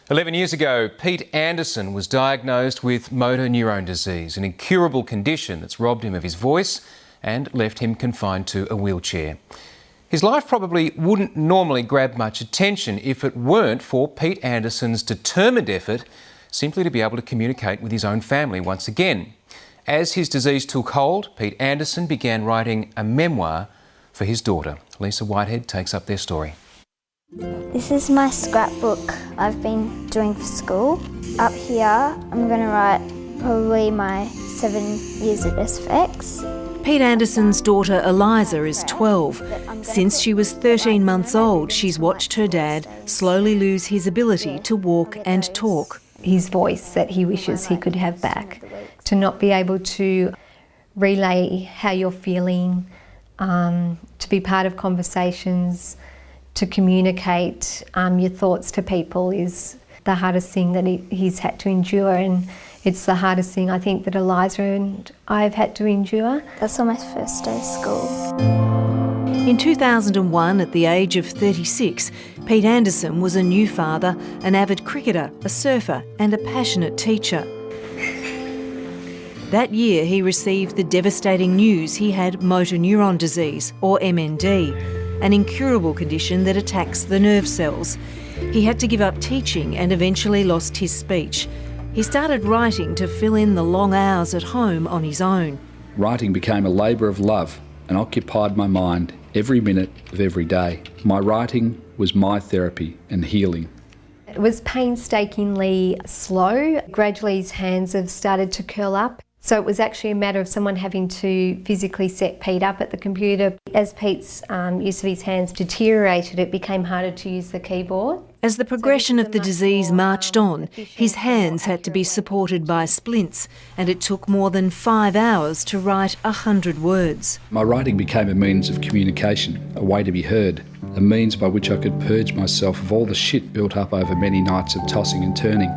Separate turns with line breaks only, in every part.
11 years ago, Pete Anderson was diagnosed with motor neurone disease, an incurable condition that's robbed him of his voice and left him confined to a wheelchair. His life probably wouldn't normally grab much attention if it weren't for Pete Anderson's determined effort simply to be able to communicate with his own family once again. As his disease took hold, Pete Anderson began writing a memoir for his daughter. Lisa Whitehead takes up their story.
This is my scrapbook I've been doing for school. Up here, I'm going to write probably my 7 years at SFX.
Pete Anderson's daughter Eliza is 12. Since she was 13 months old, she's watched her dad slowly lose his ability to walk and talk.
His voice that he wishes he could have back, to not be able to relay how you're feeling, to be part of conversations, to communicate your thoughts to people is the hardest thing that he's had to endure, and it's the hardest thing I think that Eliza and I've had to endure.
That's on my first day of school.
In 2001, at the age of 36, Pete Anderson was a new father, an avid cricketer, a surfer and a passionate teacher. That year he received the devastating news he had motor neuron disease, or MND, an incurable condition that attacks the nerve cells. He had to give up teaching and eventually lost his speech. He started writing to fill in the long hours at home on his own.
Writing became a labour of love and occupied my mind every minute of every day. My writing was my therapy and healing.
It was painstakingly slow. Gradually his hands have started to curl up. So it was actually a matter of someone having to physically set Pete up at the computer. As Pete's use of his hands deteriorated, it became harder to use the keyboard.
As the progression of the disease marched on, his hands had to be supported by splints, and it took more than 5 hours to write 100 words.
My writing became a means of communication, a way to be heard, a means by which I could purge myself of all the shit built up over many nights of tossing and turning.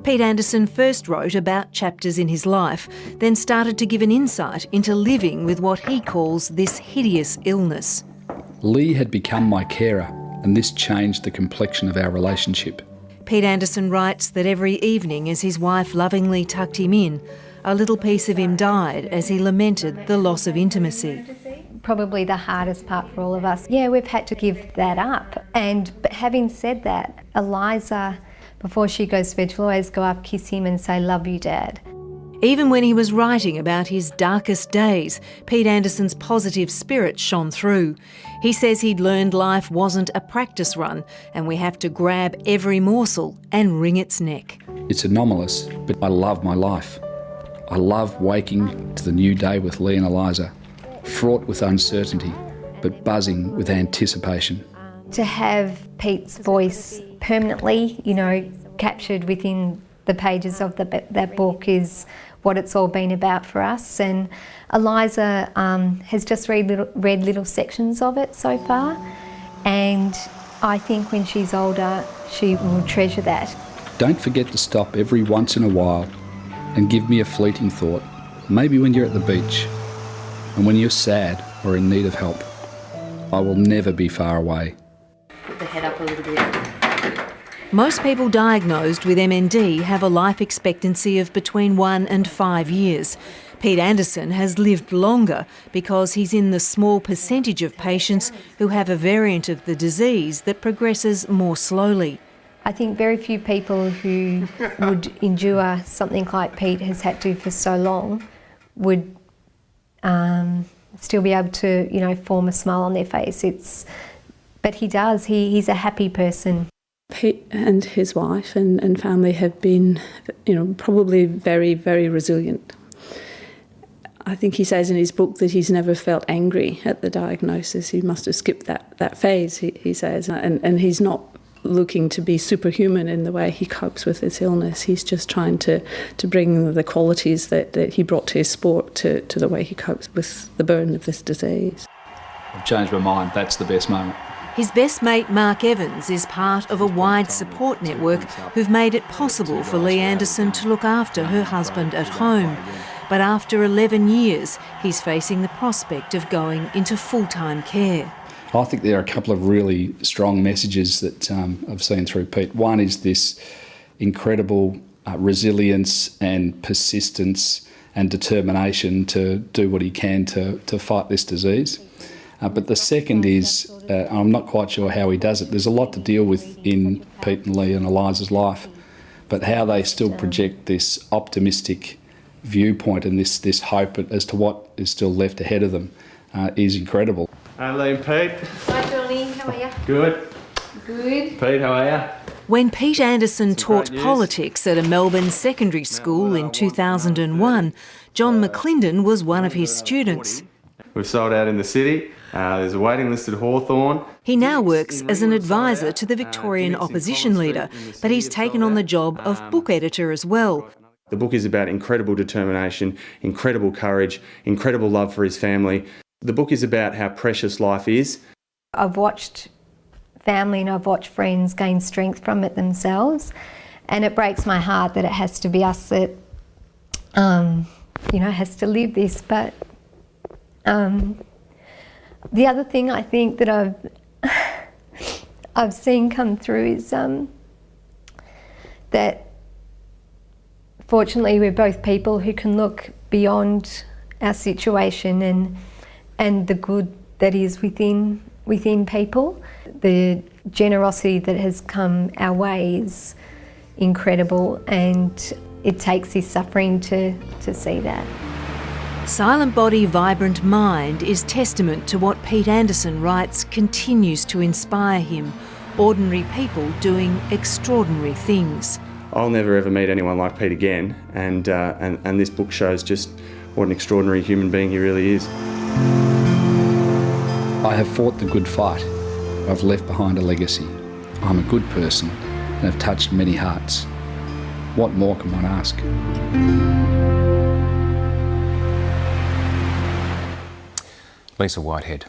Pete Anderson first wrote about chapters in his life, then started to give an insight into living with what he calls this hideous illness.
Lee had become my carer, and this changed the complexion of our relationship.
Pete Anderson writes that every evening as his wife lovingly tucked him in, a little piece of him died as he lamented the loss of intimacy.
Probably the hardest part for all of us. Yeah, we've had to give that up. But having said that, Eliza, before she goes to bed, she'll always go up, kiss him and say, "Love you, Dad."
Even when he was writing about his darkest days, Pete Anderson's positive spirit shone through. He says he'd learned life wasn't a practice run and we have to grab every morsel and wring its neck.
It's anomalous, but I love my life. I love waking to the new day with Lee and Eliza, fraught with uncertainty, but buzzing with anticipation.
To have Pete's voice permanently, captured within the pages of that book is what it's all been about for us. And Eliza has just read little sections of it so far, and I think when she's older she will treasure that.
Don't forget to stop every once in a while and give me a fleeting thought, maybe when you're at the beach and when you're sad or in need of help. I will never be far away.
Put the head up a little bit.
Most people diagnosed with MND have a life expectancy of between 1 and 5 years. Pete Anderson has lived longer because he's in the small percentage of patients who have a variant of the disease that progresses more slowly.
I think very few people who would endure something like Pete has had to for so long would still be able to, form a smile on their face. But he does. He's a happy person.
Pete and his wife and family have been, probably very, very resilient. I think he says in his book that he's never felt angry at the diagnosis. He must have skipped that phase, he says. And he's not looking to be superhuman in the way he copes with his illness. He's just trying to bring the qualities that he brought to his sport to the way he copes with the burden of this disease.
I've changed my mind. That's the best moment.
His best mate Mark Evans is part of a wide support network who've made it possible for Lee Anderson to look after her husband at home. But after 11 years, he's facing the prospect of going into full-time care.
I think there are a couple of really strong messages that I've seen through Pete. One is this incredible resilience and persistence and determination to do what he can to fight this disease. But the second is, I'm not quite sure how he does it. There's a lot to deal with in Pete and Lee and Eliza's life, but how they still project this optimistic viewpoint and this hope as to what is still left ahead of them is incredible.
Hi, Lee and Pete.
Hi, Johnny. How are you?
Good.
Good.
Pete, how are you?
When Pete Anderson taught
great news.
politics at a Melbourne secondary school in 2001, John McClindon was one of his students.
We've sold out in the city. There's a waiting list at Hawthorn.
He now works as an advisor to the Victorian opposition leader, but he's taken on the job of book editor as well.
The book is about incredible determination, incredible courage, incredible love for his family. The book is about how precious life is.
I've watched family and I've watched friends gain strength from it themselves, and it breaks my heart that it has to be us that, has to live this. But the other thing I think that I've seen come through is that fortunately we're both people who can look beyond our situation and the good that is within people. The generosity that has come our way is incredible, and it takes his suffering to see that.
Silent Body, Vibrant Mind is testament to what Pete Anderson writes continues to inspire him. Ordinary people doing extraordinary things.
I'll never ever meet anyone like Pete again, and this book shows just what an extraordinary human being he really is.
I have fought the good fight. I've left behind a legacy. I'm a good person and have touched many hearts. What more can one ask?
Lisa Whitehead.